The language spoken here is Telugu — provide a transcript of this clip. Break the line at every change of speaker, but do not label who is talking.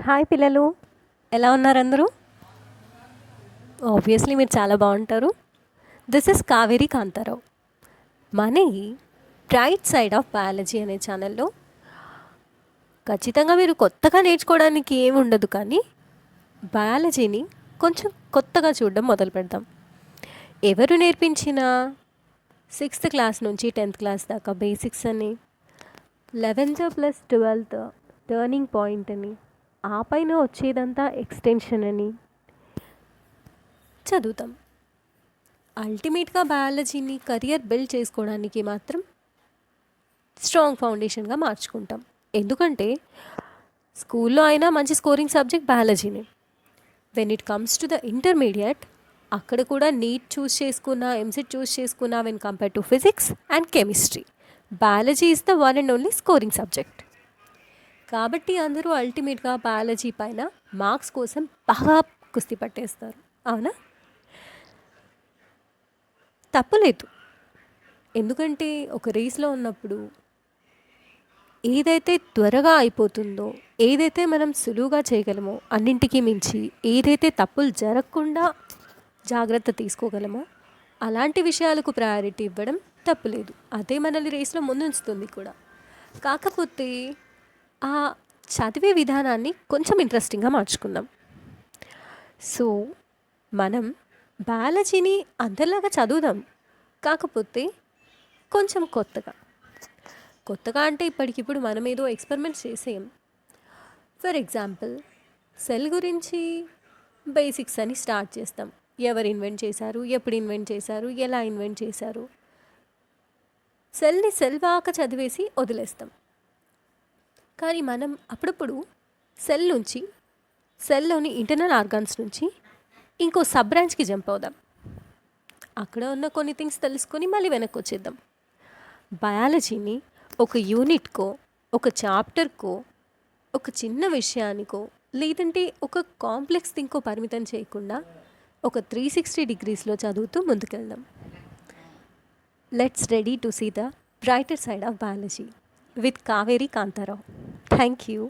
హాయ్ పిల్లలు, ఎలా ఉన్నారు అందరూ? ఆబ్వియస్లీ మీరు చాలా బాగుంటారు. This is Kaveri Kantharao. మన ఈ బ్రైట్ సైడ్ ఆఫ్ బయాలజీ అనే ఛానల్లో ఖచ్చితంగా మీరు కొత్తగా నేర్చుకోవడానికి ఏమి ఉండదు, కానీ బయాలజీని కొంచెం కొత్తగా చూడడం మొదలు పెడదాం. ఎవరు నేర్పించిన 6th క్లాస్ నుంచి 10th క్లాస్ దాకా బేసిక్స్ అని, 11th + 12th టర్నింగ్ పాయింట్ అని, ఆ పైన వచ్చేదంతా ఎక్స్టెన్షన్ అని చదువుతాం. అల్టిమేట్గా బయాలజీని కెరియర్ బిల్డ్ చేసుకోవడానికి మాత్రం స్ట్రాంగ్ ఫౌండేషన్గా మార్చుకుంటాం. ఎందుకంటే స్కూల్లో అయినా మంచి స్కోరింగ్ సబ్జెక్ట్ బయాలజీనే. When it comes to the intermediate, అక్కడ కూడా నీట్ చూస్ చేసుకున్న, ఎంసెట్ చూస్ చేసుకున్న, when compare to physics and chemistry, biology is the one and only scoring subject. కాబట్టి అందరూ అల్టిమేట్గా బయాలజీ పైన మార్క్స్ కోసం బాగా కుస్తీ పట్టేస్తారు, అవునా? తప్పులేదు. ఎందుకంటే ఒక రేస్లో ఉన్నప్పుడు ఏదైతే త్వరగా అయిపోతుందో, ఏదైతే మనం సులువుగా చేయగలమో, అన్నింటికీ మించి ఏదైతే తప్పులు జరగకుండా జాగ్రత్త తీసుకోగలమో అలాంటి విషయాలకు ప్రయారిటీ ఇవ్వడం తప్పులేదు. అదే మనల్ని రేస్లో ముందుంచుతుంది కూడా. కాకపోతే ఆ చదివే విధానాన్ని కొంచెం ఇంట్రెస్టింగ్గా మార్చుకుందాం. సో మనం బయాలజీని అందరిలాగా చదువుదాం, కాకపోతే కొంచెం కొత్తగా అంటే ఇప్పటికిప్పుడు మనం ఏదో ఎక్స్పెరిమెంట్స్ చేసేయం. ఫర్ ఎగ్జాంపుల్, సెల్ గురించి బేసిక్స్ అని స్టార్ట్ చేస్తాం. ఎవరు ఇన్వెంట్ చేశారు, ఎప్పుడు ఇన్వెంట్ చేశారు, ఎలా ఇన్వెంట్ చేశారు, సెల్ని సెల్ దాకా చదివేసి వదిలేస్తాం. కానీ మనం అప్పుడప్పుడు సెల్ నుంచి, సెల్లోని ఇంటర్నల్ ఆర్గాన్స్ నుంచి ఇంకో సబ్ బ్రాంచ్కి జంప్ అవుదాం. అక్కడ ఉన్న కొన్ని థింగ్స్ తెలుసుకొని మళ్ళీ వెనక్కి వచ్చేద్దాం. బయాలజీని ఒక యూనిట్కో, ఒక చాప్టర్కో, ఒక చిన్న విషయానికో, లేదంటే ఒక కాంప్లెక్స్ థింగ్కో పరిమితం చేయకుండా ఒక 360 degreesలో చదువుతూ ముందుకెళ్దాం. Let's ready to see the brighter side of biology with Kaveri Kantharao. Thank you.